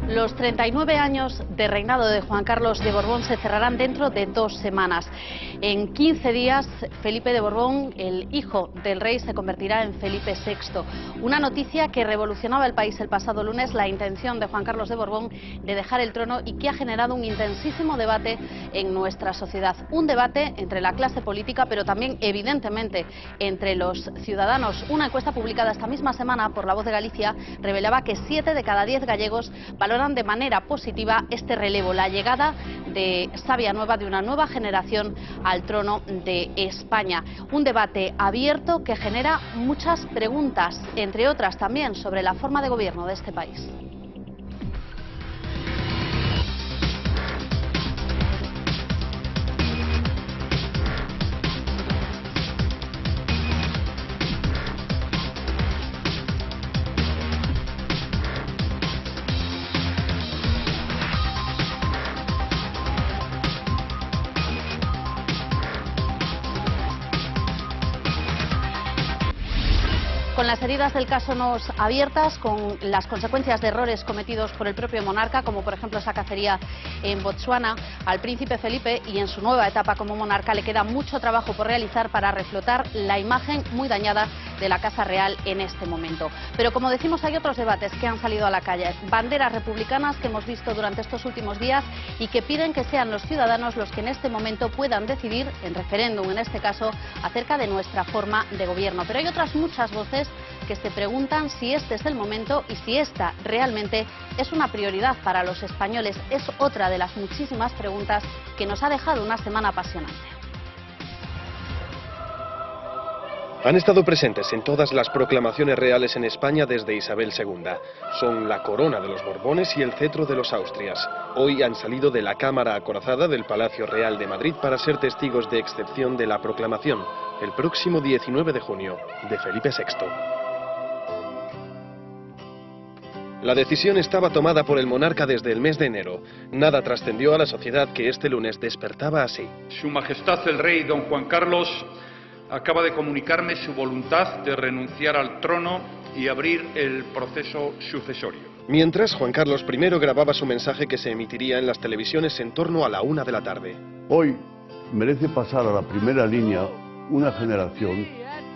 Los 39 años de reinado de Juan Carlos de Borbón se cerrarán dentro de 2 semanas. En 15 días, Felipe de Borbón, el hijo del rey, se convertirá en Felipe VI. Una noticia que revolucionaba el país el pasado lunes, la intención de Juan Carlos de Borbón de dejar el trono, y que ha generado un intensísimo debate en nuestra sociedad. Un debate entre la clase política, pero también, evidentemente, entre los ciudadanos. Una encuesta publicada esta misma semana por La Voz de Galicia revelaba que 7 de cada 10 gallegos valoran de manera positiva este relevo, la llegada de savia nueva, de una nueva generación al trono de España. Un debate abierto que genera muchas preguntas, entre otras también sobre la forma de gobierno de este país. Con las heridas del caso Nos abiertas, con las consecuencias de errores cometidos por el propio monarca, como por ejemplo esa cacería en Botsuana, al príncipe Felipe y en su nueva etapa como monarca le queda mucho trabajo por realizar para reflotar la imagen muy dañada de la Casa Real en este momento. Pero como decimos, hay otros debates que han salido a la calle, banderas republicanas que hemos visto durante estos últimos días y que piden que sean los ciudadanos los que en este momento puedan decidir, en referéndum en este caso, acerca de nuestra forma de gobierno. Pero hay otras muchas voces que se preguntan si este es el momento y si esta realmente es una prioridad para los españoles. Es otra de las muchísimas preguntas que nos ha dejado una semana apasionante. Han estado presentes en todas las proclamaciones reales en España desde Isabel II. Son la corona de los Borbones y el cetro de los Austrias. Hoy han salido de la cámara acorazada del Palacio Real de Madrid para ser testigos de excepción de la proclamación, el próximo 19 de junio, de Felipe VI. La decisión estaba tomada por el monarca desde el mes de enero. Nada trascendió a la sociedad que este lunes despertaba así. Su Majestad el Rey don Juan Carlos acaba de comunicarme su voluntad de renunciar al trono y abrir el proceso sucesorio. Mientras, Juan Carlos I grababa su mensaje que se emitiría en las televisiones en torno a la 1 de la tarde. Hoy merece pasar a la primera línea una generación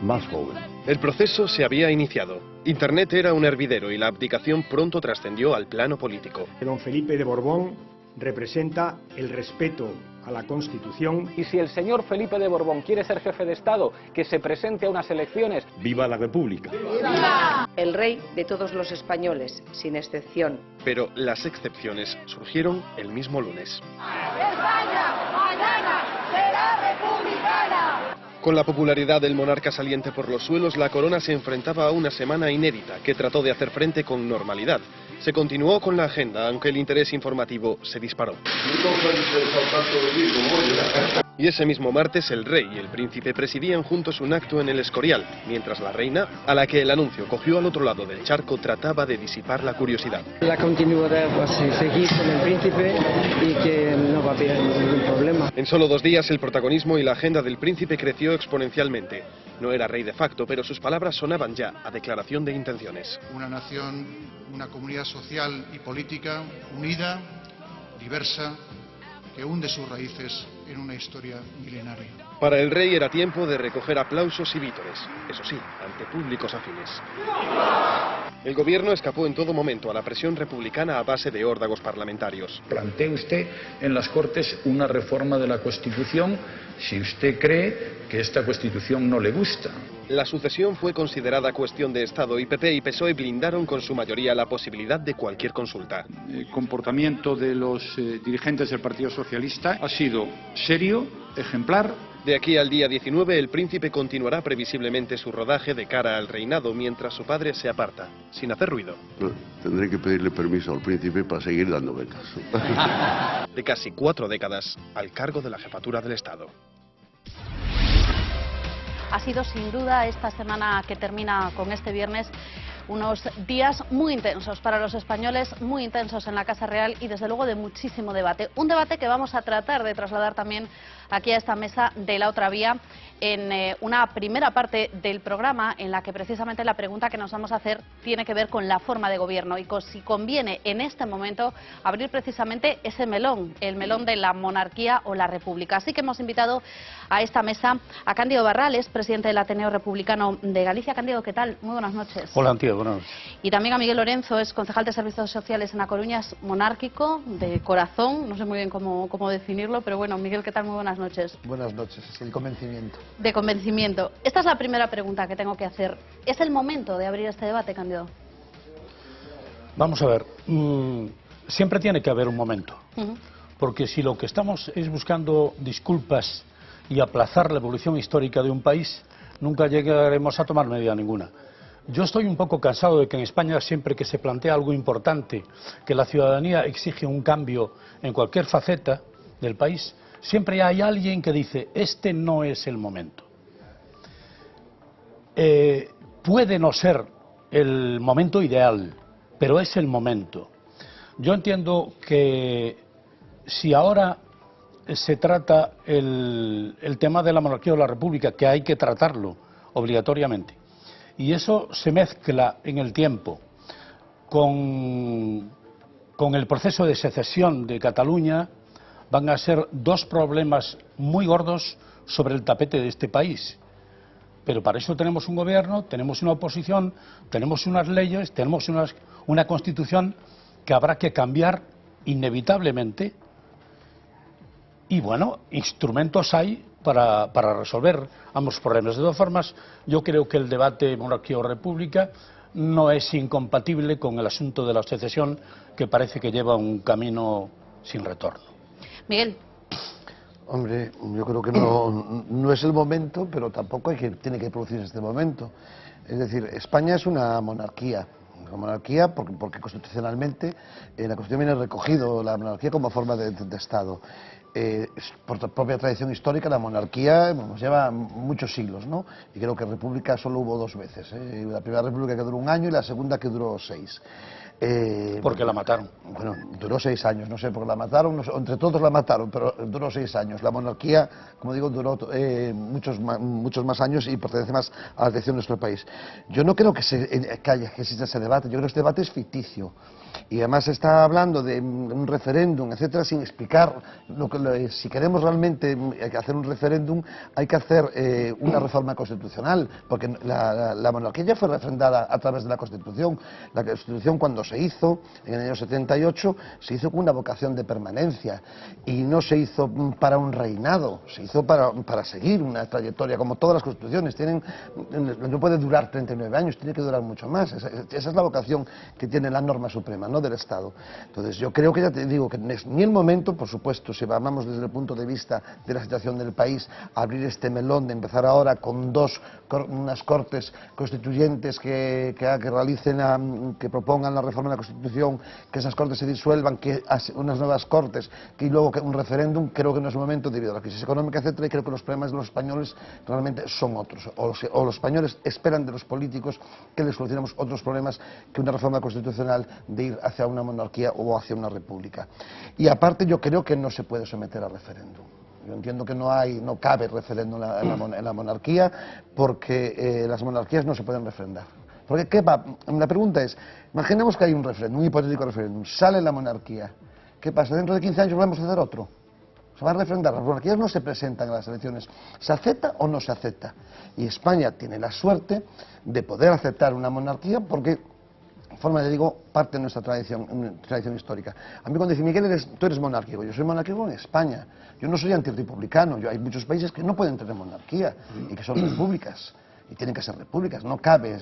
más joven. El proceso se había iniciado. Internet era un hervidero y la abdicación pronto trascendió al plano político. Don Felipe de Borbón representa el respeto a la Constitución. Y si el señor Felipe de Borbón quiere ser jefe de Estado, que se presente a unas elecciones. ¡Viva la República! ¡Viva! El rey de todos los españoles, sin excepción. Pero las excepciones surgieron el mismo lunes. España mañana será republicana. Con la popularidad del monarca saliente por los suelos, la corona se enfrentaba a una semana inédita que trató de hacer frente con normalidad. Se continuó con la agenda, aunque el interés informativo se disparó. Y ese mismo martes el rey y el príncipe presidían juntos un acto en el Escorial, mientras la reina, a la que el anuncio cogió al otro lado del charco, trataba de disipar la curiosidad. La continuidad va a seguir con el príncipe y que no va a haber ningún problema. En solo 2 días el protagonismo y la agenda del príncipe creció exponencialmente. No era rey de facto, pero sus palabras sonaban ya a declaración de intenciones. Una nación, una comunidad social y política unida, diversa, que hunde sus raíces en una historia milenaria. Para el rey era tiempo de recoger aplausos y vítores, eso sí, ante públicos afines. El gobierno escapó en todo momento a la presión republicana a base de órdagos parlamentarios. Plantee usted en las Cortes una reforma de la Constitución si usted cree que esta Constitución no le gusta. La sucesión fue considerada cuestión de Estado y PP y PSOE blindaron con su mayoría la posibilidad de cualquier consulta. El comportamiento de los dirigentes del Partido Socialista ha sido serio, ejemplar. De aquí al día 19 el príncipe continuará previsiblemente su rodaje de cara al reinado mientras su padre se aparta, sin hacer ruido. Tendré que pedirle permiso al príncipe para seguir dando becas. De casi 4 décadas al cargo de la jefatura del Estado. Ha sido sin duda esta semana que termina con este viernes unos días muy intensos para los españoles, muy intensos en la Casa Real y desde luego de muchísimo debate. Un debate que vamos a tratar de trasladar también aquí a esta mesa de La Otra Vía en una primera parte del programa en la que precisamente la pregunta que nos vamos a hacer tiene que ver con la forma de gobierno y con si conviene en este momento abrir precisamente ese melón, el melón de la monarquía o la república. Así que hemos invitado a esta mesa a Cándido Barrales, presidente del Ateneo Republicano de Galicia. Cándido, ¿qué tal? Muy buenas noches. Hola, Antía, buenas noches. Y también a Miguel Lorenzo, es concejal de Servicios Sociales en A Coruña, es monárquico, de corazón, no sé muy bien cómo definirlo, pero bueno, Miguel, ¿qué tal? Muy buenas noches. Buenas noches, es el convencimiento. De convencimiento. Esta es la primera pregunta que tengo que hacer. ¿Es el momento de abrir este debate, Cándido? Vamos a ver, siempre tiene que haber un momento, porque si lo que estamos es buscando disculpas y aplazar la evolución histórica de un país, nunca llegaremos a tomar medida ninguna. Yo estoy un poco cansado de que en España siempre que se plantea algo importante, que la ciudadanía exige un cambio en cualquier faceta del país, siempre hay alguien que dice, este no es el momento. Puede no ser el momento ideal, pero es el momento. Yo entiendo que si ahora se trata el tema de la monarquía o la república, que hay que tratarlo obligatoriamente, y eso se mezcla en el tiempo con el proceso de secesión de Cataluña, van a ser dos problemas muy gordos sobre el tapete de este país. Pero para eso tenemos un gobierno, tenemos una oposición, tenemos unas leyes, tenemos una constitución que habrá que cambiar inevitablemente. Y bueno, instrumentos hay para resolver ambos problemas. De todas formas, yo creo que el debate monarquía o república no es incompatible con el asunto de la secesión, que parece que lleva un camino sin retorno. Miguel. Hombre, yo creo que no es el momento, pero tampoco tiene que producirse este momento. Es decir, España es una monarquía porque constitucionalmente en la Constitución viene recogido la monarquía como forma de Estado. Por propia tradición histórica, la monarquía nos lleva muchos siglos, ¿no? Y creo que república solo hubo 2 veces. La primera república que duró 1 año y la segunda que duró 6. Porque la mataron. Bueno, duró 6 años, no sé por qué la mataron, no sé, entre todos la mataron, pero duró 6 años. La monarquía, como digo, duró muchos más años y pertenece más a la tradición de nuestro país. Yo no creo que exista ese debate, yo creo que este debate es ficticio. Y además se está hablando de un referéndum, etcétera, sin explicar si queremos realmente hacer un referéndum, hay que hacer una reforma constitucional, porque la monarquía ya fue refrendada a través de la Constitución. La Constitución, cuando se hizo, en el año 78, se hizo con una vocación de permanencia, y no se hizo para un reinado, se hizo para seguir una trayectoria, como todas las constituciones. No puede durar 39 años, tiene que durar mucho más. Esa es la vocación que tiene la norma suprema, ¿no?, del Estado. Entonces yo creo que, ya te digo, que no es ni el momento, por supuesto, si hablamos desde el punto de vista de la situación del país, abrir este melón de empezar ahora con unas cortes constituyentes que propongan la reforma de la Constitución, que esas cortes se disuelvan, que unas nuevas cortes, y luego un referéndum. Creo que no es el momento debido a la crisis económica, etcétera, y creo que los problemas de los españoles realmente son otros, o los españoles esperan de los políticos que les solucionemos otros problemas que una reforma constitucional de ir hacia una monarquía o hacia una república. Y aparte, yo creo que no se puede someter a referéndum. Yo entiendo que no cabe referéndum en la monarquía, porque las monarquías no se pueden refrendar. Porque la pregunta es, imaginemos que hay un referéndum, un hipotético referéndum, sale la monarquía. ¿Qué pasa? ¿Dentro de 15 años vamos a hacer otro? Se va a refrendar. Las monarquías no se presentan en las elecciones. ¿Se acepta o no se acepta? Y España tiene la suerte de poder aceptar una monarquía porque, forma de digo, parte de nuestra tradición histórica. A mí cuando dice Miguel, tú eres monárquico, yo soy monárquico en España. Yo no soy antirrepublicano. Hay muchos países que no pueden tener monarquía y que son repúblicas. Y tienen que ser repúblicas, no cabe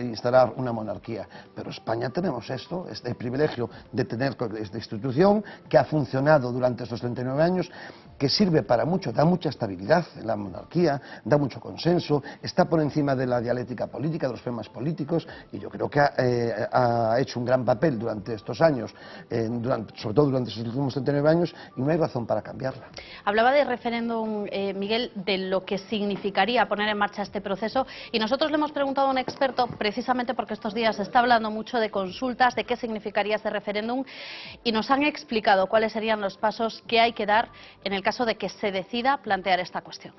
instalar una monarquía. Pero España tenemos este privilegio de tener esta institución que ha funcionado durante estos 39 años, que sirve para mucho, da mucha estabilidad en la monarquía, da mucho consenso, está por encima de la dialéctica política, de los problemas políticos, y yo creo que ha hecho un gran papel durante estos años, sobre todo durante estos últimos 39 años, y no hay razón para cambiarla. Hablaba de referéndum, Miguel, de lo que significaría poner en marcha este proceso proceso. Y nosotros le hemos preguntado a un experto, precisamente porque estos días se está hablando mucho de consultas, de qué significaría este referéndum, y nos han explicado cuáles serían los pasos que hay que dar en el caso de que se decida plantear esta cuestión.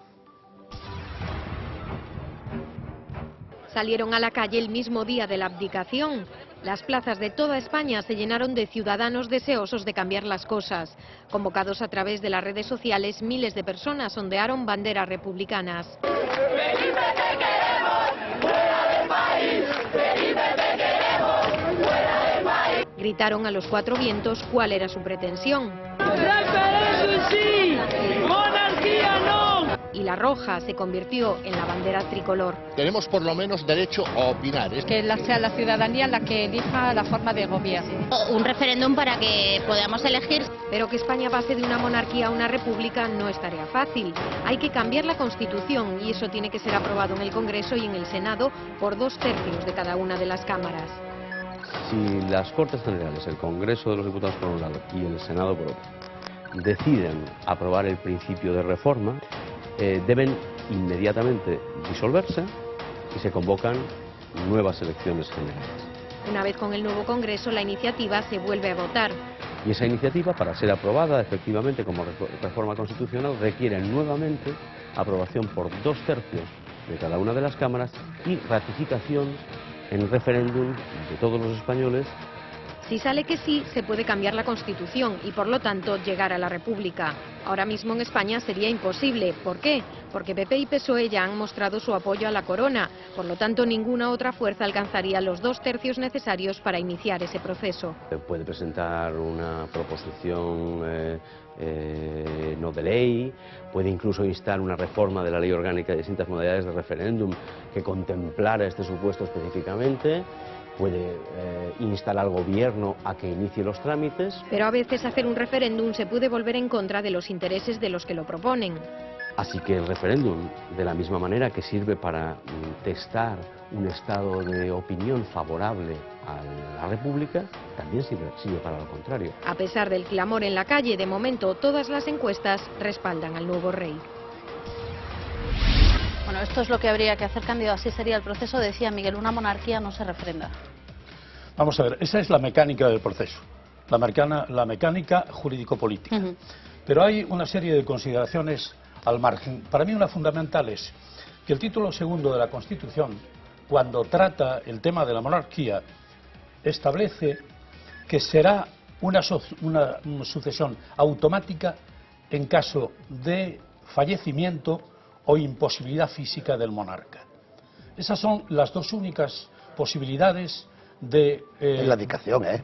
Salieron a la calle el mismo día de la abdicación. Las plazas de toda España se llenaron de ciudadanos deseosos de cambiar las cosas. Convocados a través de las redes sociales, miles de personas ondearon banderas republicanas. ¡Felipe, te queremos! ¡Fuera del país! ¡Felipe, te queremos! ¡Fuera del país! Gritaron a los cuatro vientos cuál era su pretensión. ¡Referéndum sí! ¡Monarquía no! Y la roja se convirtió en la bandera tricolor. Tenemos por lo menos derecho a opinar. Que sea la ciudadanía la que elija la forma de gobierno. Un referéndum para que podamos elegir. Pero que España pase de una monarquía a una república no es tarea fácil. Hay que cambiar la Constitución y eso tiene que ser aprobado en el Congreso y en el Senado por 2/3 de cada una de las cámaras. Si las Cortes Generales, el Congreso de los Diputados por un lado y el Senado por otro, deciden aprobar el principio de reforma, deben inmediatamente disolverse y se convocan nuevas elecciones generales. Una vez con el nuevo Congreso, la iniciativa se vuelve a votar. Y esa iniciativa, para ser aprobada efectivamente como reforma constitucional, requiere nuevamente aprobación por 2/3 de cada una de las cámaras y ratificación en referéndum de todos los españoles. Si sale que sí, se puede cambiar la Constitución y, por lo tanto, llegar a la República. Ahora mismo en España sería imposible. ¿Por qué? Porque PP y PSOE ya han mostrado su apoyo a la corona. Por lo tanto, ninguna otra fuerza alcanzaría los 2/3 necesarios para iniciar ese proceso. Puede presentar una proposición no de ley, puede incluso instar una reforma de la ley orgánica de distintas modalidades de referéndum que contemplara este supuesto específicamente. Puede instar al gobierno a que inicie los trámites. Pero a veces hacer un referéndum se puede volver en contra de los intereses de los que lo proponen. Así que el referéndum, de la misma manera que sirve para testar un estado de opinión favorable a la República, también sirve para lo contrario. A pesar del clamor en la calle, de momento todas las encuestas respaldan al nuevo rey. Bueno, esto es lo que habría que hacer, Cándido, así sería el proceso. Decía Miguel, una monarquía no se refrenda. Vamos a ver, esa es la mecánica del proceso, la mecánica jurídico-política. Pero hay una serie de consideraciones al margen. Para mí una fundamental es que el título segundo de la Constitución, cuando trata el tema de la monarquía, establece que será una sucesión automática en caso de fallecimiento o imposibilidad física del monarca. Esas son las dos únicas posibilidades de... En la abdicación, ¿eh?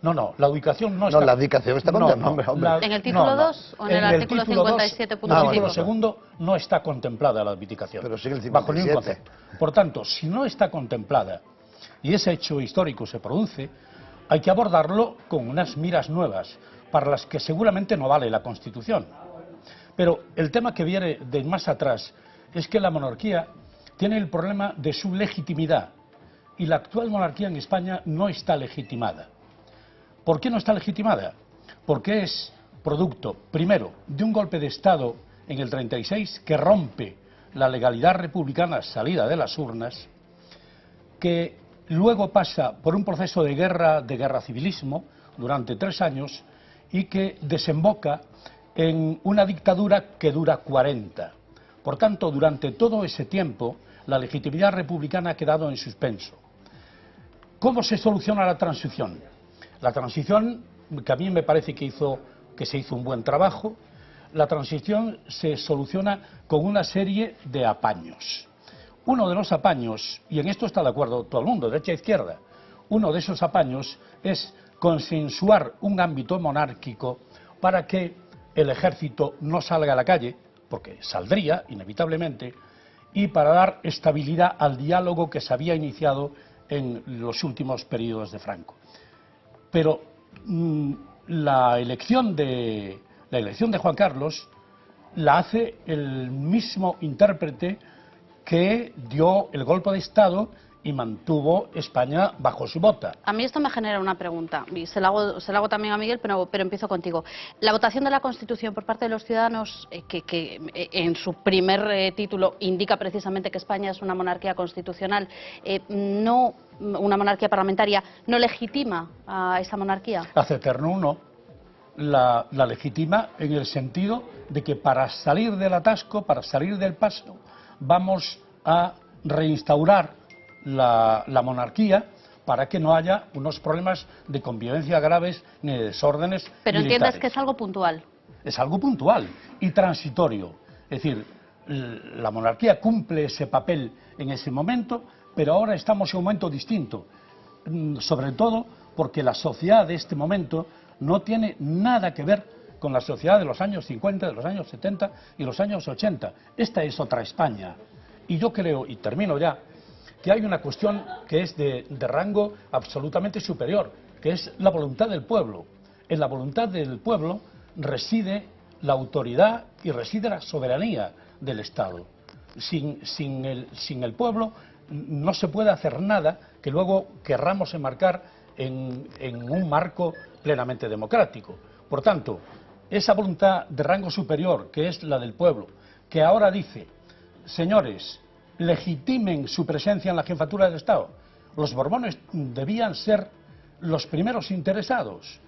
No, la ubicación no está... No, la abdicación está contemplada, hombre. ¿En el título 2 o en el artículo 57.5? En el título segundo no está contemplada la abdicación. Pero sí el 57. Bajo ningún concepto. Por tanto, si no está contemplada y ese hecho histórico se produce, hay que abordarlo con unas miras nuevas, para las que seguramente no vale la Constitución. Pero el tema que viene de más atrás es que la monarquía tiene el problema de su legitimidad y la actual monarquía en España no está legitimada. ¿Por qué no está legitimada? Porque es producto, primero, de un golpe de Estado en el 36 que rompe la legalidad republicana salida de las urnas, que luego pasa por un proceso de guerra civilismo durante 3 años y que desemboca en una dictadura que dura 40. Por tanto, durante todo ese tiempo, la legitimidad republicana ha quedado en suspenso. ¿Cómo se soluciona la transición? La transición, que a mí me parece que se hizo un buen trabajo, la transición se soluciona con una serie de apaños. Uno de los apaños, y en esto está de acuerdo todo el mundo, derecha e izquierda, uno de esos apaños es consensuar un ámbito monárquico para que el ejército no salga a la calle, porque saldría inevitablemente, y para dar estabilidad al diálogo que se había iniciado en los últimos periodos de Franco. Pero la elección de Juan Carlos la hace el mismo intérprete que dio el golpe de Estado y mantuvo España bajo su bota. A mí esto me genera una pregunta, y se la hago también a Miguel, pero empiezo contigo. La votación de la Constitución por parte de los ciudadanos, que en su primer título indica precisamente que España es una monarquía constitucional, no una monarquía parlamentaria, ¿no legitima a esa monarquía? Hace eterno no. La legitima en el sentido de que para salir del atasco, para salir del paso, vamos a reinstaurar la monarquía para que no haya unos problemas de convivencia graves ni de desórdenes Pero militares. entiendes que es algo puntual. Es algo puntual y transitorio. Es decir, la monarquía cumple ese papel en ese momento, pero ahora estamos en un momento distinto. Sobre todo porque la sociedad de este momento no tiene nada que ver con la sociedad de los años 50, de los años 70 y los años 80. Esta es otra España. Y yo creo, y termino ya, que hay una cuestión que es de rango absolutamente superior, que es la voluntad del pueblo. En la voluntad del pueblo reside la autoridad y reside la soberanía del Estado. Sin el pueblo no se puede hacer nada que luego querramos enmarcar en un marco plenamente democrático. Por tanto, esa voluntad de rango superior, que es la del pueblo, que ahora dice, señores, legitimen su presencia en la jefatura del Estado. Los Borbones debían ser los primeros interesados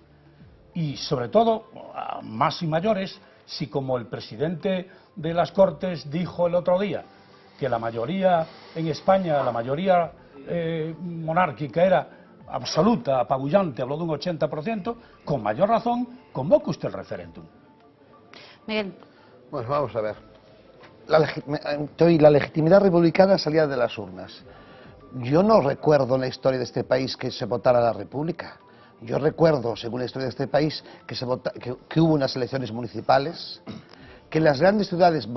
y, sobre todo, más y mayores, si como el presidente de las Cortes dijo el otro día que la mayoría en España, la mayoría monárquica era absoluta, apabullante, habló de un 80%, con mayor razón convoca usted el referéndum. Miguel. Pues vamos a ver. La legitimidad republicana salía de las urnas. Yo no recuerdo en la historia de este país que se votara la República. Yo recuerdo, según la historia de este país, que hubo unas elecciones municipales, que en las grandes ciudades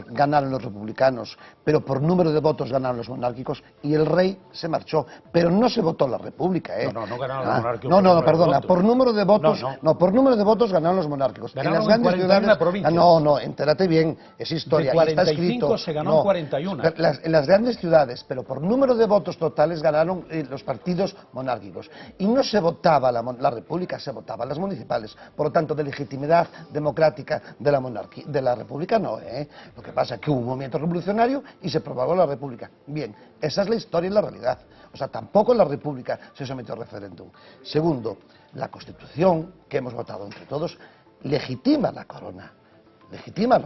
ganaron los republicanos, pero por número de votos ganaron los monárquicos, y el rey se marchó. Pero no se votó la República, ¿eh? No ganaron los monárquicos. No, perdona, por número de votos, por número de votos ganaron los monárquicos. Ganaron en las grandes ciudades, provincias. No, entérate bien, es historia, de 45 está escrito. se ganó en 41. En las grandes ciudades, pero por número de votos totales ganaron los partidos monárquicos. Y no se votaba la República, se votaban las municipales. Por lo tanto, de legitimidad democrática de la monarquía, de la República no, ¿eh? Lo que pasa es que hubo un movimiento revolucionario y se propagó la República. Bien, esa es la historia y la realidad. O sea, tampoco la República se sometió a referéndum. Segundo, la Constitución que hemos votado entre todos legitima la corona, legitima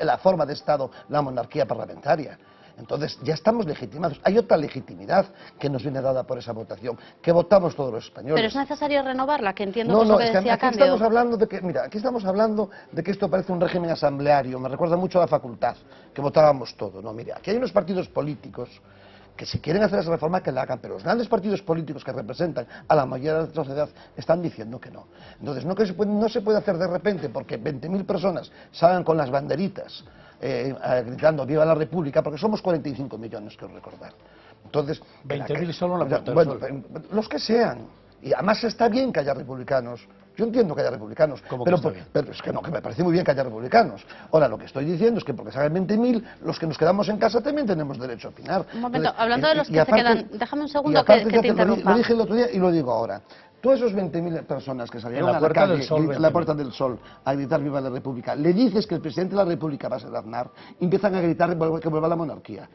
la forma de Estado, la monarquía parlamentaria. Entonces ya estamos legitimados. Hay otra legitimidad que nos viene dada por esa votación, que votamos todos los españoles. Pero es necesario renovarla, que entiendo que es lo que decía Cándido. Estamos hablando de que, mira, aquí estamos hablando de que esto parece un régimen asambleario, me recuerda mucho a la facultad, que votábamos todo. No, mira, aquí hay unos partidos políticos que si quieren hacer esa reforma que la hagan, pero los grandes partidos políticos que representan a la mayoría de la sociedad están diciendo que no. Entonces no se puede hacer de repente porque 20.000 personas salgan con las banderitas gritando viva la República, porque somos 45 millones, quiero recordar. Entonces 20.000 solo en la Puerta del Sol. Los que sean. Y además está bien que haya republicanos. Yo entiendo que haya republicanos, pero es que no, que me parece muy bien que haya republicanos. Ahora, lo que estoy diciendo es que porque salgan 20.000, los que nos quedamos en casa también tenemos derecho a opinar. Un momento, Entonces, hablando de los que se quedan, déjame un segundo que te interrumpa. Lo dije el otro día y lo digo ahora. Todos esos 20.000 personas que salieron a la calle, en la Puerta del Sol, a gritar viva la República, le dices que el presidente de la República va a ser Aznar, empiezan a gritar que vuelva la monarquía.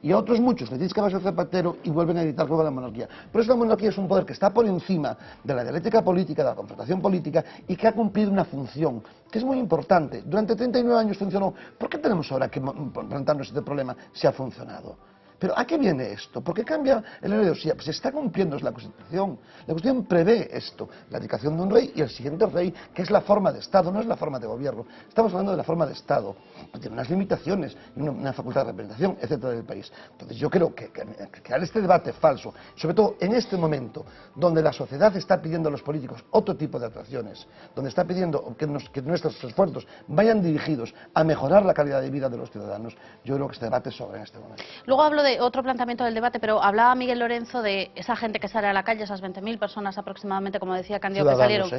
Y a otros muchos le dices que va a ser Zapatero y vuelven a gritar que vuelva la monarquía. Pero esta monarquía es un poder que está por encima de la dialéctica política, de la confrontación política, y que ha cumplido una función que es muy importante. Durante 39 años funcionó. ¿Por qué tenemos ahora que enfrentarnos a este problema si ha funcionado? Pero ¿a qué viene esto? ¿Por qué cambia el heredero? Si se está cumpliendo la Constitución. La Constitución prevé esto, la abdicación de un rey y el siguiente rey, que es la forma de Estado, no es la forma de gobierno. Estamos hablando de la forma de Estado. Tiene unas limitaciones, una facultad de representación, etcétera, del país. Entonces yo creo que crear este debate falso, sobre todo en este momento, donde la sociedad está pidiendo a los políticos otro tipo de actuaciones, donde está pidiendo que nuestros esfuerzos vayan dirigidos a mejorar la calidad de vida de los ciudadanos, yo creo que este debate sobra en este momento. Luego hablo de otro planteamiento del debate, pero hablaba Miguel Lorenzo de esa gente que sale a la calle, esas 20.000 personas aproximadamente, como decía Cándido, que salieron.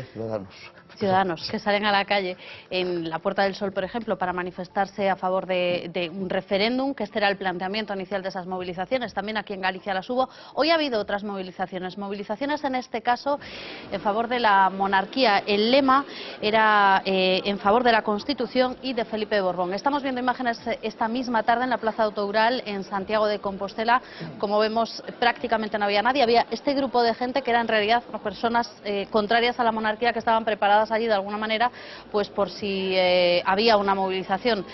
Ciudadanos que salen a la calle en la Puerta del Sol, por ejemplo, para manifestarse a favor de un referéndum, que este era el planteamiento inicial de esas movilizaciones. También aquí en Galicia las hubo. Hoy ha habido otras movilizaciones en este caso en favor de la monarquía. El lema era en favor de la Constitución y de Felipe de Borbón. Estamos viendo imágenes esta misma tarde en la Plaza Outoural en Santiago de Compostela. Como vemos, prácticamente no había nadie. Había este grupo de gente que eran en realidad personas contrarias a la monarquía, que estaban preparadas allí de alguna manera, pues por si había una movilización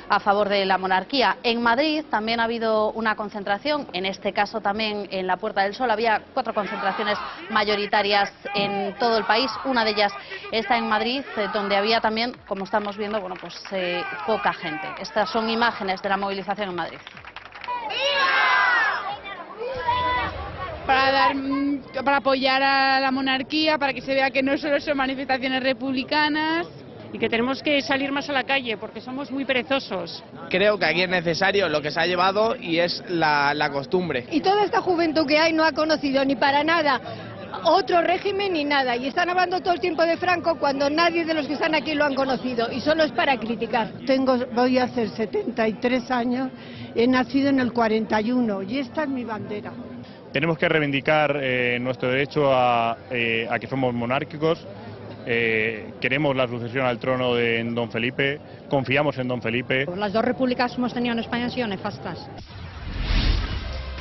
a favor de la monarquía. En Madrid también ha habido una concentración, en este caso también en la Puerta del Sol. Había 4 concentraciones mayoritarias en todo el país. Una de ellas está en Madrid, donde había también, como estamos viendo, bueno, pues poca gente. Estas son imágenes de la movilización en Madrid. Para apoyar a la monarquía, para que se vea que no solo son manifestaciones republicanas. Y que tenemos que salir más a la calle porque somos muy perezosos. Creo que aquí es necesario lo que se ha llevado y es la costumbre. Y toda esta juventud que hay no ha conocido ni para nada otro régimen ni nada. Y están hablando todo el tiempo de Franco cuando nadie de los que están aquí lo han conocido. Y solo es para criticar. Voy a hacer 73 años, he nacido en el 41 y esta es mi bandera. Tenemos que reivindicar nuestro derecho a que somos monárquicos. Queremos la sucesión al trono de don Felipe, confiamos en don Felipe. Las 2 repúblicas que hemos tenido en España han sido nefastas.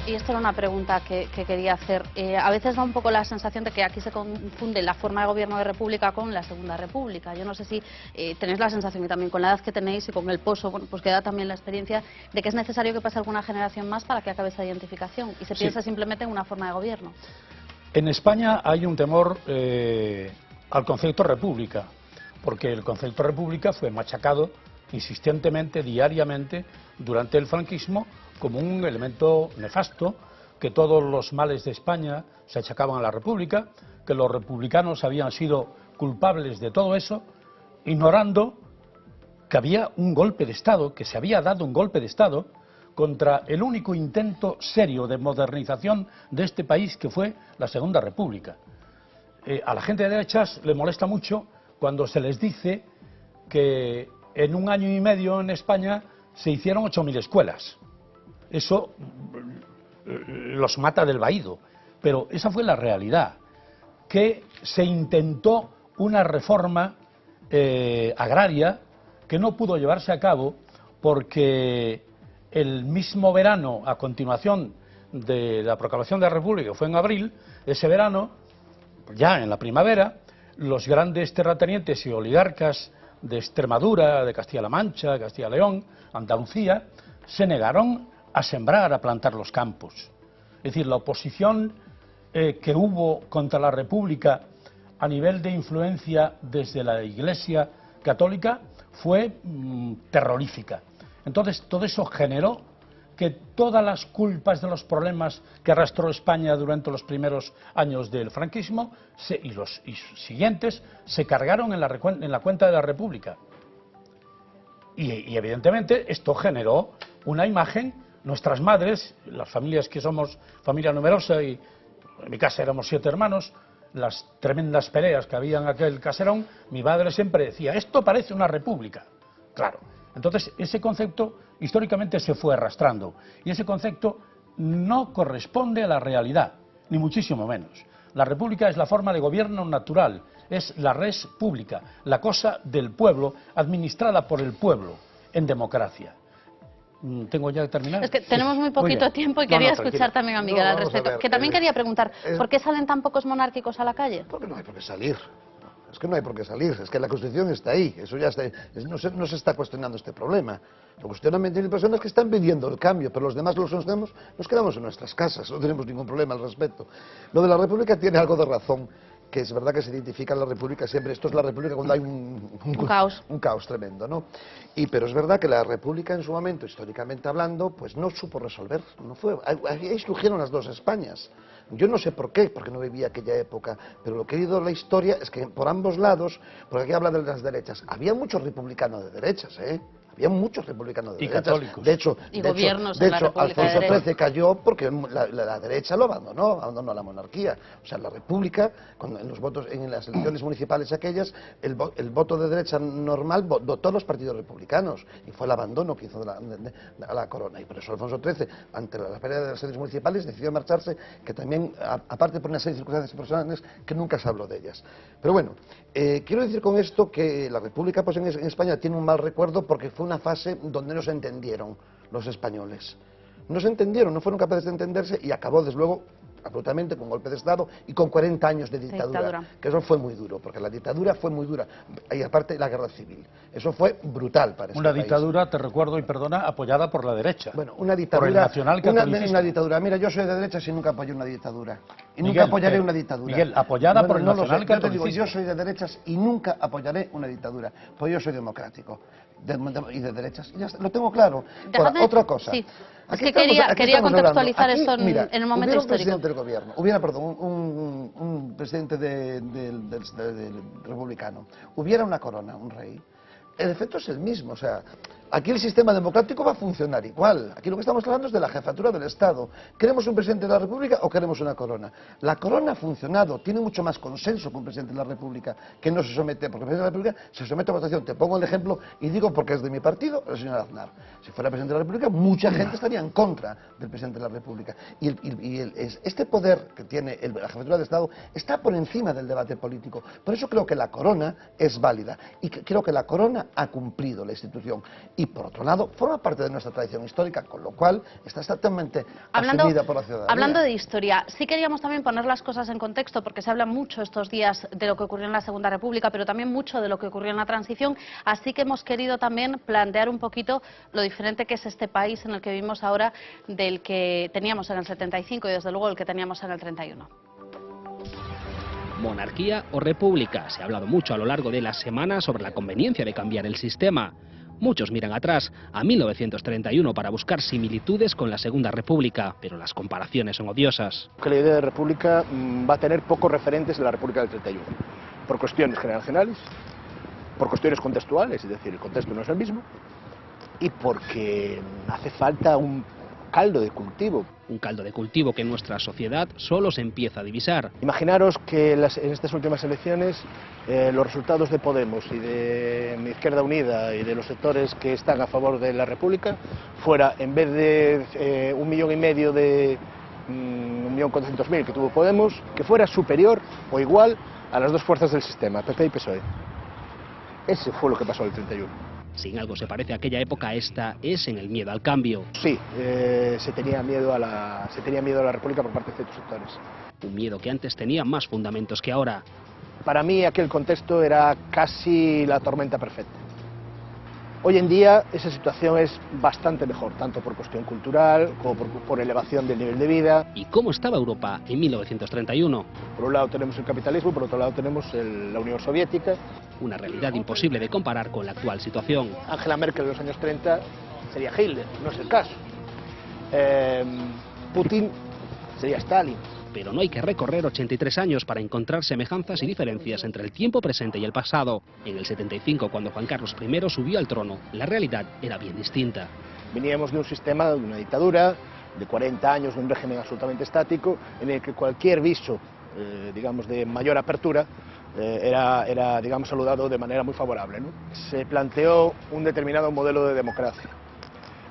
Y esto era una pregunta que quería hacer. A veces da un poco la sensación de que aquí se confunde la forma de gobierno de república con la Segunda República. Yo no sé si tenéis la sensación, y también con la edad que tenéis y con el pozo, bueno, pues que da también la experiencia, de que es necesario que pase alguna generación más para que acabe esa identificación y se piense simplemente en una forma de gobierno. En España hay un temor al concepto república, porque el concepto república fue machacado insistentemente, diariamente, durante el franquismo, como un elemento nefasto, que todos los males de España se achacaban a la república, que los republicanos habían sido culpables de todo eso, ignorando que había un golpe de Estado, que se había dado un golpe de Estado contra el único intento serio de modernización de este país, que fue la Segunda República. A la gente de derechas le molesta mucho cuando se les dice que en 1 año y medio en España se hicieron 8.000 escuelas. Eso los mata del vaído, pero esa fue la realidad, que se intentó una reforma agraria que no pudo llevarse a cabo porque el mismo verano, a continuación de la proclamación de la República, que fue en abril, ese verano, ya en la primavera, los grandes terratenientes y oligarcas de Extremadura, de Castilla-La Mancha, de Castilla-León, Andalucía, se negaron a sembrar, a plantar los campos. Es decir, la oposición que hubo contra la República a nivel de influencia desde la Iglesia Católica fue terrorífica. Entonces, todo eso generó que todas las culpas de los problemas que arrastró España durante los primeros años del franquismo y los siguientes se cargaron en la cuenta de la República. Y evidentemente esto generó una imagen. Nuestras madres, las familias que somos familia numerosa, y en mi casa éramos 7 hermanos, las tremendas peleas que había en aquel caserón, mi madre siempre decía, esto parece una república. Claro. Entonces, ese concepto históricamente se fue arrastrando y ese concepto no corresponde a la realidad, ni muchísimo menos. La república es la forma de gobierno natural, es la res pública, la cosa del pueblo, administrada por el pueblo, en democracia. ¿Tengo ya que terminar? Es que tenemos muy poquito tiempo y quería escuchar también a Miguel al respecto. Que también quería preguntar, ¿por qué salen tan pocos monárquicos a la calle? Porque no hay por qué salir. Es que no hay por qué salir, es que la Constitución está ahí, eso ya está, no se está cuestionando este problema. Lo cuestionan 20.000 personas que están pidiendo el cambio, pero los demás nos quedamos en nuestras casas, no tenemos ningún problema al respecto. Lo de la República tiene algo de razón, que es verdad que se identifica la República siempre, esto es la República cuando hay un caos tremendo, ¿no? Pero es verdad que la República en su momento, históricamente hablando, pues no supo resolver, ahí surgieron las 2 Españas. Yo no sé por qué, porque no vivía aquella época, pero lo que he oído en la historia es que por ambos lados, porque aquí habla de las derechas, había muchos republicanos de derechas, Había muchos republicanos de Y derechas. católicos. De hecho, gobiernos en la República de Alfonso Derecho. XIII cayó porque la derecha lo abandonó la monarquía. O sea, la República, en los votos, en las elecciones municipales aquellas, el voto de derecha normal votó a los partidos republicanos y fue el abandono que hizo a la corona. Y por eso Alfonso XIII, ante la pérdida de las elecciones municipales, decidió marcharse, que también, aparte por una serie de circunstancias personales que nunca se habló de ellas. Pero bueno, quiero decir con esto que la República pues, en España tiene un mal recuerdo porque fue una fase donde no se entendieron los españoles. No se entendieron, no fueron capaces de entenderse y acabó, desde luego, absolutamente con golpe de Estado y con 40 años de dictadura. Que eso fue muy duro, porque la dictadura fue muy dura. Y aparte la guerra civil. Eso fue brutal para Una este dictadura, te recuerdo y perdona, apoyada por la derecha. Bueno, una dictadura. Por el nacionalcatolicismo. Una dictadura. Mira, yo soy de derechas y nunca apoyé una dictadura. Y Miguel, nunca apoyaré una dictadura. Miguel, apoyada por el no lo sé. nacionalcatolicismo. Yo soy de derechas y nunca apoyaré una dictadura. Pues yo soy democrático. Y de derechas. Ya está, lo tengo claro. Ahora, otra cosa. Sí. Es que quería contextualizar esto en el momento histórico. Presidente del gobierno, un presidente del republicano, hubiera una corona, un rey, el efecto es el mismo. O sea, aquí el sistema democrático va a funcionar igual. Aquí lo que estamos hablando es de la jefatura del Estado. ¿Queremos un presidente de la República o queremos una corona? La corona ha funcionado, tiene mucho más consenso con un presidente de la República, que no se somete, porque el presidente de la República se somete a votación. Te pongo el ejemplo, y digo porque es de mi partido, el señor Aznar. Si fuera presidente de la República, mucha gente estaría en contra del presidente de la República. Este poder que tiene la jefatura del Estado está por encima del debate político. Por eso creo que la corona es válida. Y creo que la corona ha cumplido la institución. Y por otro lado, forma parte de nuestra tradición histórica, con lo cual está exactamente asumida por la ciudadanía. Hablando de historia, sí queríamos también poner las cosas en contexto, porque se habla mucho estos días de lo que ocurrió en la Segunda República, pero también mucho de lo que ocurrió en la Transición, así que hemos querido también plantear un poquito lo diferente que es este país en el que vivimos ahora del que teníamos en el 75 y desde luego el que teníamos en el 31. Monarquía o república. Se ha hablado mucho a lo largo de la semana sobre la conveniencia de cambiar el sistema. Muchos miran atrás, a 1931, para buscar similitudes con la Segunda República, pero las comparaciones son odiosas. Que la idea de república va a tener pocos referentes en la República del 31, por cuestiones generacionales, por cuestiones contextuales, es decir, el contexto no es el mismo, y porque hace falta un caldo de cultivo. Un caldo de cultivo que en nuestra sociedad solo se empieza a divisar. Imaginaros que en estas últimas elecciones los resultados de Podemos y de Izquierda Unida y de los sectores que están a favor de la República fuera, en vez de 1,5 millones de 1.400.000 que tuvo Podemos, que fuera superior o igual a las dos fuerzas del sistema, PP y PSOE. Ese fue lo que pasó el 31. Si en algo se parece a aquella época, esta es en el miedo al cambio. Sí, se tenía miedo a la República por parte de ciertos sectores. Un miedo que antes tenía más fundamentos que ahora. Para mí aquel contexto era casi la tormenta perfecta. Hoy en día esa situación es bastante mejor, tanto por cuestión cultural como por elevación del nivel de vida. ¿Y cómo estaba Europa en 1931? Por un lado tenemos el capitalismo, por otro lado tenemos la Unión Soviética. Una realidad imposible de comparar con la actual situación. Angela Merkel de los años 30 sería Hitler, no es el caso. Putin sería Stalin. Pero no hay que recorrer 83 años para encontrar semejanzas y diferencias entre el tiempo presente y el pasado. En el 75, cuando Juan Carlos I subió al trono, la realidad era bien distinta. Veníamos de un sistema, de una dictadura, de 40 años, de un régimen absolutamente estático, en el que cualquier viso, digamos, de mayor apertura, era, digamos, saludado de manera muy favorable, ¿no? Se planteó un determinado modelo de democracia.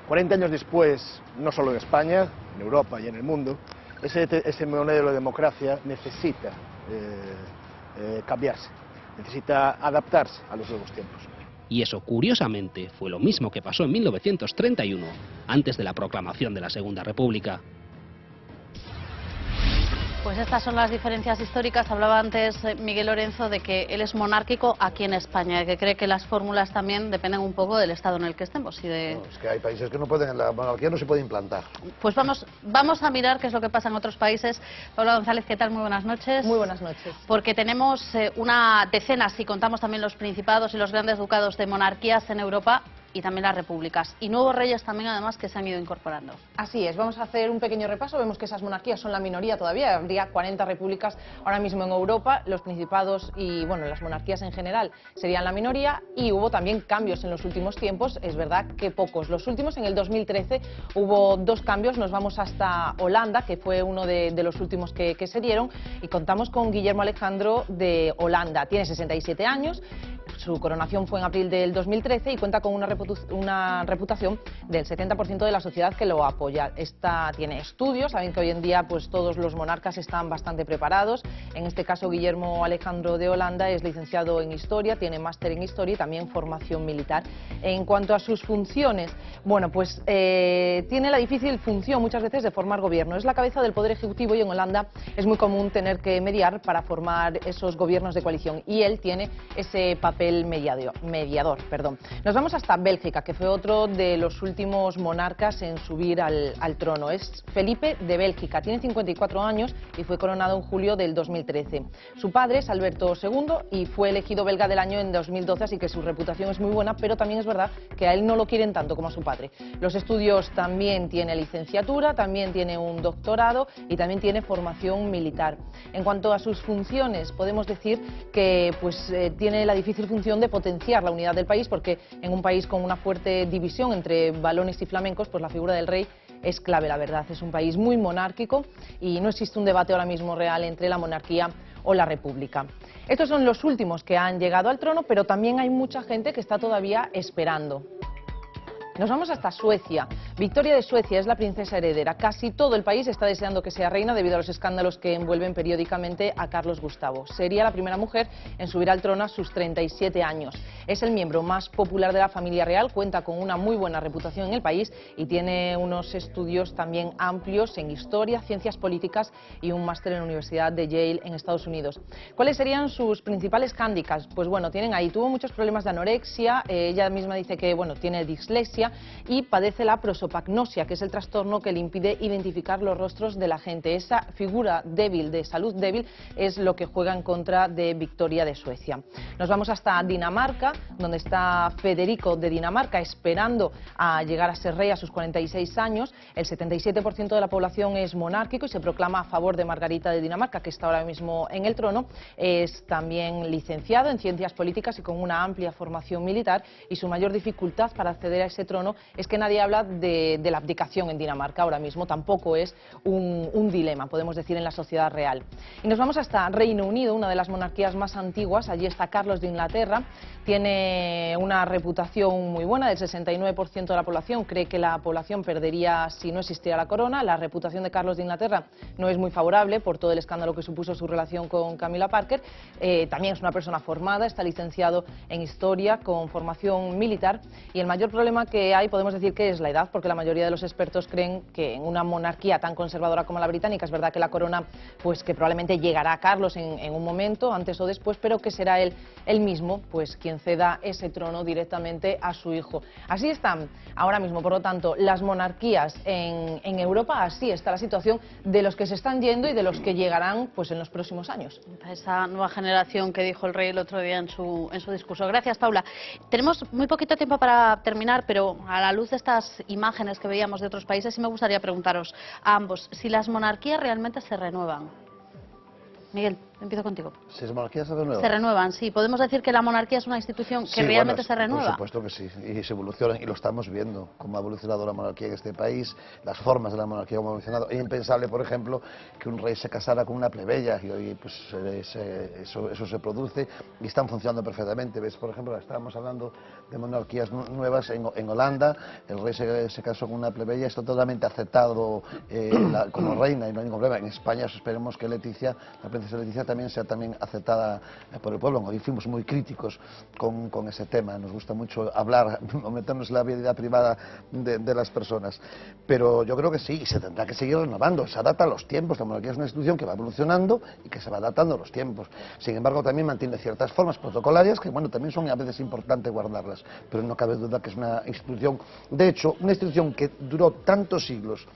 40 años después, no solo en España, en Europa y en el mundo, ese modelo de democracia necesita cambiarse, necesita adaptarse a los nuevos tiempos. Y eso, curiosamente, fue lo mismo que pasó en 1931, antes de la proclamación de la Segunda República. Pues estas son las diferencias históricas. Hablaba antes Miguel Lorenzo de que él es monárquico aquí en España, que cree que las fórmulas también dependen un poco del estado en el que estemos. No, es que hay países que no pueden, la monarquía no se puede implantar. Pues vamos a mirar qué es lo que pasa en otros países. Paula González, ¿qué tal? Muy buenas noches. Muy buenas noches. Porque tenemos una decena, si contamos también los principados y los grandes ducados de monarquías en Europa, y también las repúblicas. Y nuevos reyes también, además, que se han ido incorporando. Así es, vamos a hacer un pequeño repaso. Vemos que esas monarquías son la minoría todavía, habría 40 repúblicas ahora mismo en Europa, los principados y bueno, las monarquías en general serían la minoría, y hubo también cambios en los últimos tiempos, es verdad que pocos. Los últimos, en el 2013, hubo 2 cambios, nos vamos hasta Holanda, que fue uno de los últimos que se dieron, y contamos con Guillermo Alejandro de Holanda. Tiene 67 años, su coronación fue en abril del 2013 y cuenta con una reputación del 70% de la sociedad que lo apoya. Tiene estudios, saben que hoy en día pues todos los monarcas están bastante preparados. En este caso, Guillermo Alejandro de Holanda es licenciado en Historia, tiene máster en Historia y también formación militar. En cuanto a sus funciones, bueno, pues tiene la difícil función muchas veces de formar gobierno. Es la cabeza del Poder Ejecutivo y en Holanda es muy común tener que mediar para formar esos gobiernos de coalición, y él tiene ese papel mediador. Nos vamos hasta Bélgica, que fue otro de los últimos monarcas en subir al trono. Es Felipe de Bélgica, tiene 54 años y fue coronado en julio del 2013. Su padre es Alberto II y fue elegido belga del año en 2012, así que su reputación es muy buena, pero también es verdad que a él no lo quieren tanto como a su padre. Los estudios también tiene licenciatura, también tiene un doctorado y también tiene formación militar. En cuanto a sus funciones, podemos decir que tiene la difícil función de potenciar la unidad del país, porque en un país con una fuerte división entre valones y flamencos, pues la figura del rey es clave, la verdad. Es un país muy monárquico y no existe un debate ahora mismo real entre la monarquía o la república. Estos son los últimos que han llegado al trono, pero también hay mucha gente que está todavía esperando. Nos vamos hasta Suecia. Victoria de Suecia es la princesa heredera. Casi todo el país está deseando que sea reina debido a los escándalos que envuelven periódicamente a Carlos Gustavo. Sería la primera mujer en subir al trono a sus 37 años. Es el miembro más popular de la familia real, cuenta con una muy buena reputación en el país y tiene unos estudios también amplios en historia, ciencias políticas y un máster en la Universidad de Yale en Estados Unidos. ¿Cuáles serían sus principales hándicaps? Pues bueno, tuvo muchos problemas de anorexia, ella misma dice que tiene dislexia y padece la prosopagnosia, que es el trastorno que le impide identificar los rostros de la gente. Esa figura débil, de salud débil, es lo que juega en contra de Victoria de Suecia. Nos vamos hasta Dinamarca, donde está Federico de Dinamarca esperando a llegar a ser rey a sus 46 años. El 77% de la población es monárquico y se proclama a favor de Margarita de Dinamarca, que está ahora mismo en el trono. Es también licenciado en ciencias políticas y con una amplia formación militar, y su mayor dificultad para acceder a ese trono es que nadie habla de la abdicación en Dinamarca ahora mismo. Tampoco es un dilema, podemos decir, en la sociedad real. Y nos vamos hasta Reino Unido, una de las monarquías más antiguas. Allí está Carlos de Inglaterra. Tiene una reputación muy buena, del 69% de la población cree que la población perdería si no existiera la corona. La reputación de Carlos de Inglaterra no es muy favorable por todo el escándalo que supuso su relación con Camilla Parker. También es una persona formada, está licenciado en Historia con formación militar, y el mayor problema que hay, podemos decir, que es la edad, porque la mayoría de los expertos creen que en una monarquía tan conservadora como la británica, es verdad que la corona, pues que probablemente llegará a Carlos en un momento, antes o después, pero que será él mismo, pues quien ceda ese trono directamente a su hijo. Así están ahora mismo, por lo tanto, las monarquías en Europa. Así está la situación de los que se están yendo y de los que llegarán pues en los próximos años. Esa nueva generación que dijo el rey el otro día en su discurso. Gracias, Paula. Tenemos muy poquito tiempo para terminar, pero a la luz de estas imágenes que veíamos de otros países, sí me gustaría preguntaros a ambos si las monarquías realmente se renuevan. Miguel, empiezo contigo. Si las monarquías se renuevan. Se renuevan, sí. ¿Podemos decir que la monarquía es una institución que realmente se renueva? Por supuesto que sí, y se evoluciona, y lo estamos viendo, cómo ha evolucionado la monarquía en este país, las formas de la monarquía cómo ha evolucionado. Es impensable, por ejemplo, que un rey se casara con una plebeya, y hoy pues eso se produce y están funcionando perfectamente. ¿Ves? Por ejemplo, estábamos hablando de monarquías nuevas en Holanda, el rey se casó con una plebeya, está totalmente aceptado como reina y no hay ningún problema. En España esperemos que Leticia, la princesa Leticia, también sea aceptada por el pueblo. Hoy fuimos muy críticos con ese tema, nos gusta mucho hablar o meternos en la vida privada de las personas, pero yo creo que sí, y se tendrá que seguir renovando, se adapta a los tiempos. La monarquía es una institución que va evolucionando y que se va adaptando a los tiempos. Sin embargo, también mantiene ciertas formas protocolarias que, bueno, también son a veces importantes guardarlas, pero no cabe duda que es una institución, de hecho, una institución que duró tantos siglos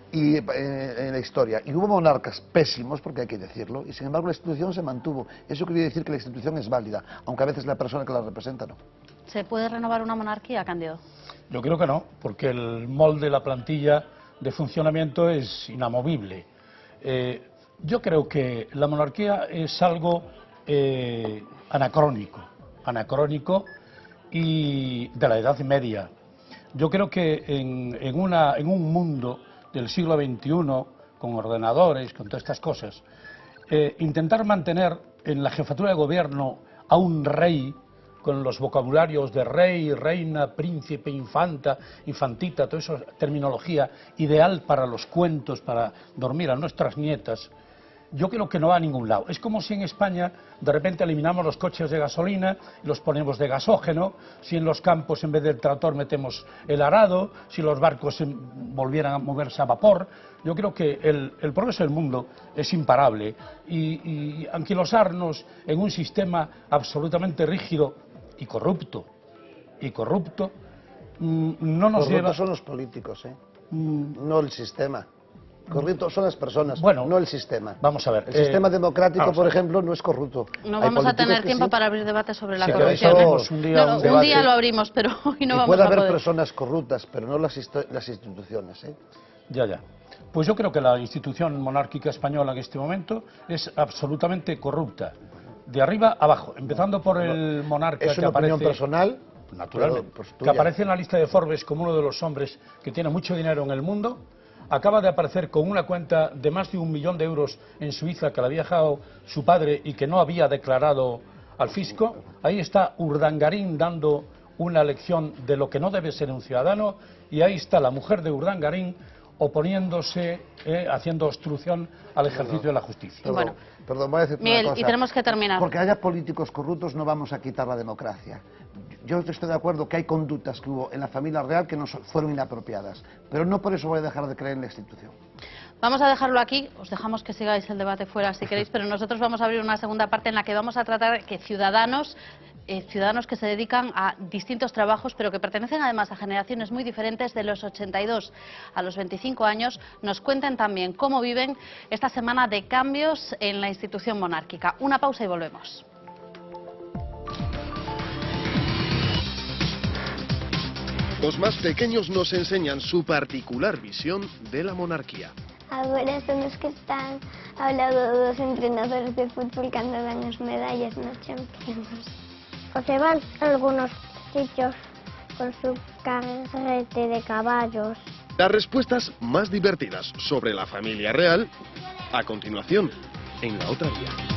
y en la historia, y hubo monarcas pésimos, porque hay que decirlo, y sin embargo la institución se mantuvo. Eso quiere decir que la institución es válida, aunque a veces la persona que la representa no. ¿Se puede renovar una monarquía, Cándido? Yo creo que no, porque el molde, la plantilla de funcionamiento es inamovible. Yo creo que la monarquía es algo anacrónico y de la Edad Media. Yo creo que en un mundo del siglo XXI, con ordenadores, con todas estas cosas, intentar mantener en la jefatura de gobierno a un rey, con los vocabularios de rey, reina, príncipe, infanta, infantita, toda esa terminología ideal para los cuentos, para dormir a nuestras nietas, yo creo que no va a ningún lado. Es como si en España de repente eliminamos los coches de gasolina y los ponemos de gasógeno, si en los campos en vez del tractor metemos el arado, si los barcos volvieran a moverse a vapor. Yo creo que el progreso del mundo es imparable y anquilosarnos en un sistema absolutamente rígido y corrupto, no nos lleva... Corruptos son los políticos, no el sistema. Corruptos son las personas, no el sistema. Vamos a ver. El sistema democrático, por ejemplo, no es corrupto. No vamos a tener tiempo para abrir debate sobre la corrupción. Un día lo abrimos, pero hoy no vamos a poder. Puede haber personas corruptas, pero no las instituciones. Ya. Pues yo creo que la institución monárquica española en este momento es absolutamente corrupta. De arriba a abajo, empezando por el monarca que aparece... ¿Es una opinión personal? Naturalmente. Que aparece en la lista de Forbes como uno de los hombres que tiene mucho dinero en el mundo. Acaba de aparecer con una cuenta de más de 1 millón de euros en Suiza que le había dejado su padre y que no había declarado al fisco. Ahí está Urdangarín dando una lección de lo que no debe ser un ciudadano, y ahí está la mujer de Urdangarín oponiéndose, haciendo obstrucción al ejercicio de la justicia. Perdón, voy a decir Miguel, una cosa. Y tenemos que terminar. Porque haya políticos corruptos no vamos a quitar la democracia. Yo estoy de acuerdo que hay conductas que hubo en la familia real que no fueron inapropiadas, pero no por eso voy a dejar de creer en la institución. Vamos a dejarlo aquí, os dejamos que sigáis el debate fuera si queréis, pero nosotros vamos a abrir una segunda parte en la que vamos a tratar que ciudadanos que se dedican a distintos trabajos, pero que pertenecen además a generaciones muy diferentes, de los 82 a los 25 años, nos cuenten también cómo viven esta semana de cambios en la institución monárquica. Una pausa y volvemos. Los más pequeños nos enseñan su particular visión de la monarquía. Ahora son los que están hablando dos entrenadores de fútbol que han dado las medallas en los Champions. O se van a algunos sitios con su carrete de caballos. Las respuestas más divertidas sobre la familia real, a continuación, en La Otra Vía.